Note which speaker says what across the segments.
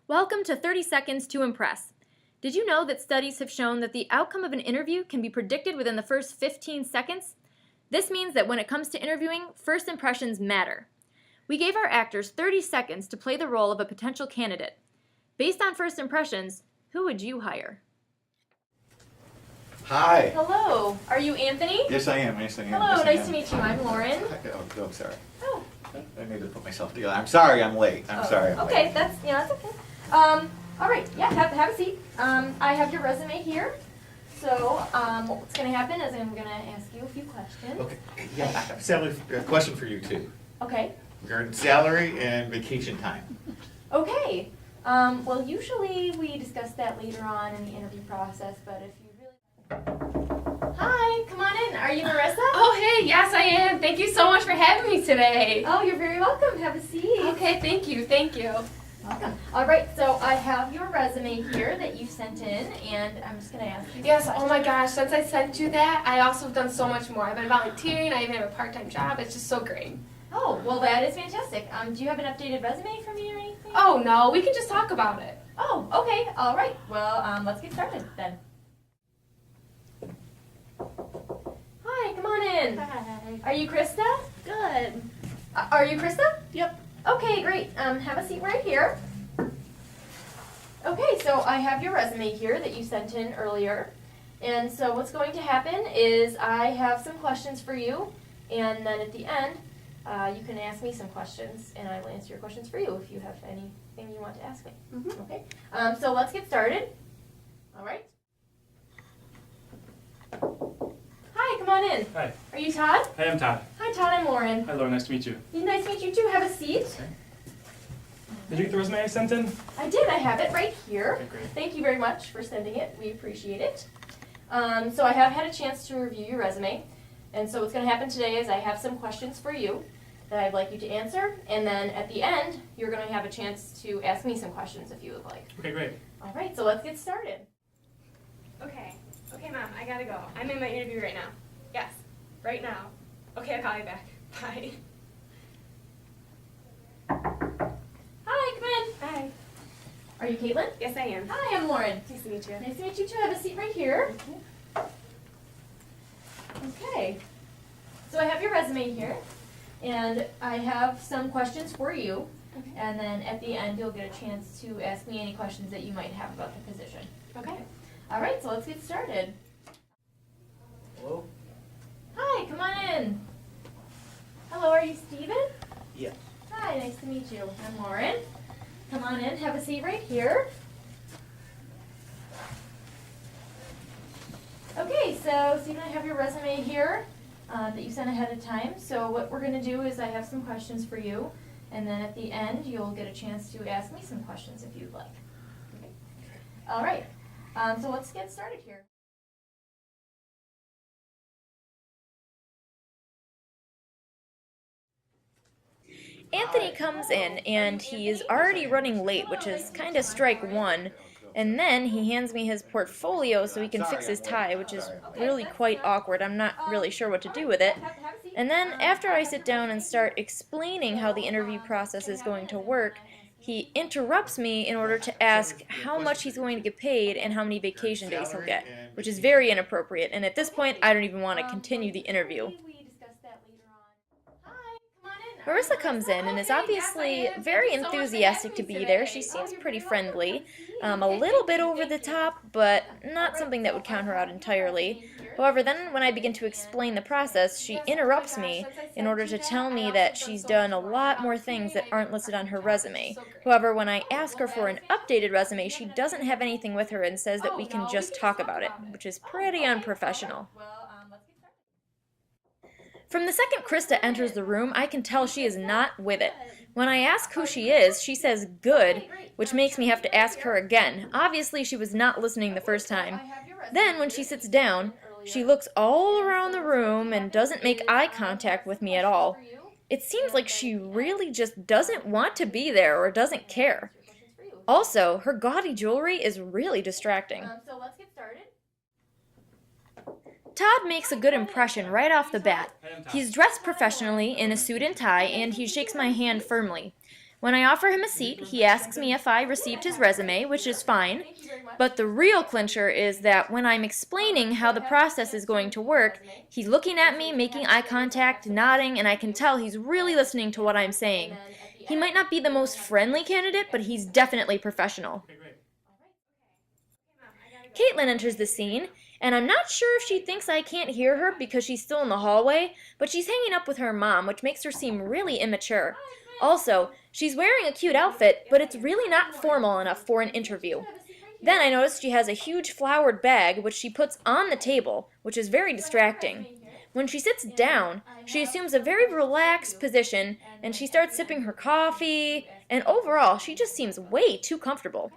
Speaker 1: Welcome to 30 Seconds to Impress. Did you know that studies have shown that the outcome of an interview can be predicted within the first 15 seconds? This means that when it comes to interviewing, first impressions matter. We gave our actors 30 seconds to play the role of a potential candidate. Based on first impressions, who would you hire?
Speaker 2: Hi.
Speaker 1: Hello, are you Anthony?
Speaker 2: Yes, I am. Yes, I am.
Speaker 1: Hello,
Speaker 2: Yes, I
Speaker 1: nice
Speaker 2: am.
Speaker 1: to meet you. I'm Lauren.
Speaker 2: Oh, sorry.
Speaker 1: Oh,
Speaker 2: I need to put myself together. I'm sorry I'm late. I'm sorry I'm
Speaker 1: okay,
Speaker 2: late.
Speaker 1: that's okay. All right, yeah, have a seat. I have your resume here. So, what's going to happen is I'm going to ask you a few questions.
Speaker 2: Okay. Yeah, I have a salary, a question for you too.
Speaker 1: Okay.
Speaker 2: Regarding salary and vacation time.
Speaker 1: Okay. Well, usually we discuss that later on in the interview process, but if you really... Hi, come on in. Are you Marissa?
Speaker 3: Oh, hey, yes, I am. Thank you so much for having me today.
Speaker 1: Oh, you're very welcome. Have a seat.
Speaker 3: Okay, thank you, thank you.
Speaker 1: Welcome. All right, so I have your resume here that you sent in, and I'm just going to ask you
Speaker 3: Yes,
Speaker 1: some
Speaker 3: oh my gosh, since I sent you that, I also have done so much more. I've been volunteering, I even have a part-time job. It's just so great.
Speaker 1: Oh, well, that is fantastic. Do you have an updated resume for me or anything?
Speaker 3: Oh, no, we can just talk about it.
Speaker 1: Oh, okay. All right. Well, let's get started then. Hi, come on in.
Speaker 4: Hi.
Speaker 1: Are you Krista?
Speaker 4: Good.
Speaker 1: Are you Krista?
Speaker 4: Yep.
Speaker 1: Okay, great. Have a seat right here. Okay, so I have your resume here that you sent in earlier. And so what's going to happen is I have some questions for you, and then at the end, you can ask me some questions, and I will answer your questions for you if you have anything you want to ask me.
Speaker 4: Mhm.
Speaker 1: Okay? So let's get started. All right? Hi, come on in.
Speaker 5: Hi.
Speaker 1: Are you Todd?
Speaker 5: Hi, I'm Todd.
Speaker 1: Hi, Todd. I'm Lauren.
Speaker 5: Hi, Laura. Nice to meet you.
Speaker 1: Nice to meet you too. Have a seat.
Speaker 5: Okay. Did you get the resume I sent in?
Speaker 1: I did. I have it right here.
Speaker 5: Okay, great.
Speaker 1: Thank you very much for sending it. We appreciate it. So I have had a chance to review your resume. And so what's going to happen today is I have some questions for you that I'd like you to answer. And then at the end, you're going to have a chance to ask me some questions if you would like.
Speaker 5: Okay, great.
Speaker 1: All right, so let's get started.
Speaker 3: Okay, Mom, I gotta go. I'm in my interview right now. Yes, right now. Okay, I'll call you back. Bye.
Speaker 1: Hi, come in.
Speaker 3: Hi.
Speaker 1: Are you Caitlin?
Speaker 3: Yes, I am.
Speaker 1: Hi, I'm Lauren.
Speaker 3: Nice to meet you.
Speaker 1: Nice to meet you too. Have a seat right here. Okay. So I have your resume here, and I have some questions for you.
Speaker 3: Okay.
Speaker 1: And then at the end, you'll get a chance to ask me any questions that you might have about the position.
Speaker 3: Okay.
Speaker 1: All right, so let's get started.
Speaker 2: Hello?
Speaker 1: Hi, come on in. Hello, are you Steven?
Speaker 2: Yes.
Speaker 1: Hi, nice to meet you. I'm Lauren. Come on in, have a seat right here. Okay, so Steven, I have your resume here that you sent ahead of time. So what we're going to do is I have some questions for you, and then at the end you'll get a chance to ask me some questions if you'd like. Okay. All right, so let's get started here. Anthony comes in and he is already running late, which is kind of strike one. And then he hands me his portfolio so he can fix his tie, which is really quite awkward. I'm not really sure what to do with it. And then after I sit down and start explaining how the interview process is going to work, he interrupts me in order to ask how much he's going to get paid and how many vacation days he'll get, which is very inappropriate. And at this point, I don't even want to continue the interview. Marissa comes in and is obviously very enthusiastic to be there. She seems pretty friendly, a little bit over the top, but not something that would count her out entirely. However, then when I begin to explain the process, she interrupts me in order to tell me that she's done a lot more things that aren't listed on her resume. However, when I ask her for an updated resume, she doesn't have anything with her and says that we can just talk about it, which is pretty unprofessional. From the second Krista enters the room, I can tell she is not with it. When I ask who she is, she says good, which makes me have to ask her again. Obviously, she was not listening the first time. Then, when she sits down, she looks all around the room and doesn't make eye contact with me at all. It seems like she really just doesn't want to be there or doesn't care. Also, her gaudy jewelry is really distracting.
Speaker 4: So let's get started.
Speaker 1: Todd makes a good impression right off the bat. He's dressed professionally in a suit and tie, and he shakes my hand firmly. When I offer him a seat, he asks me if I received his resume, which is fine. But the real clincher is that when I'm explaining how the process is going to work, he's looking at me, making eye contact, nodding, and I can tell he's really listening to what I'm saying. He might not be the most friendly candidate, but he's definitely professional.
Speaker 5: Okay, great.
Speaker 1: Caitlin enters the scene, and I'm not sure if she thinks I can't hear her because she's still in the hallway, but she's hanging up with her mom, which makes her seem really immature. Also, she's wearing a cute outfit, but it's really not formal enough for an interview. Then I noticed she has a huge flowered bag, which she puts on the table, which is very distracting. When she sits down, she assumes a very relaxed position, and she starts sipping her coffee, and overall, she just seems way too comfortable.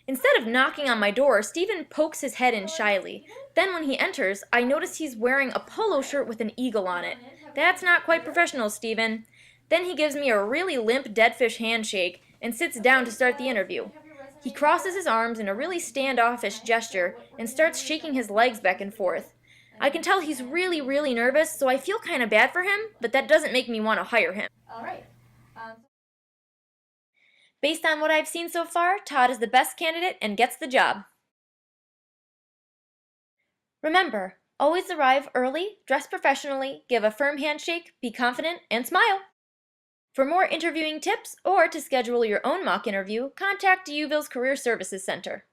Speaker 1: Instead of knocking on my door, Stephen pokes his head in shyly. Then when he enters, I notice he's wearing a polo shirt with an eagle on it. That's not quite professional, Stephen. Then he gives me a really limp deadfish handshake and sits down to start the interview. He crosses his arms in a really standoffish gesture and starts shaking his legs back and forth. I can tell he's really nervous, so I feel kind of bad for him, but that doesn't make me want to hire him.
Speaker 4: All right.
Speaker 1: Based on what I've seen so far, Todd is the best candidate and gets the job. Remember, always arrive early, dress professionally, give a firm handshake, be confident, and smile. For more interviewing tips or to schedule your own mock interview, contact D'Youville's Career Services Center.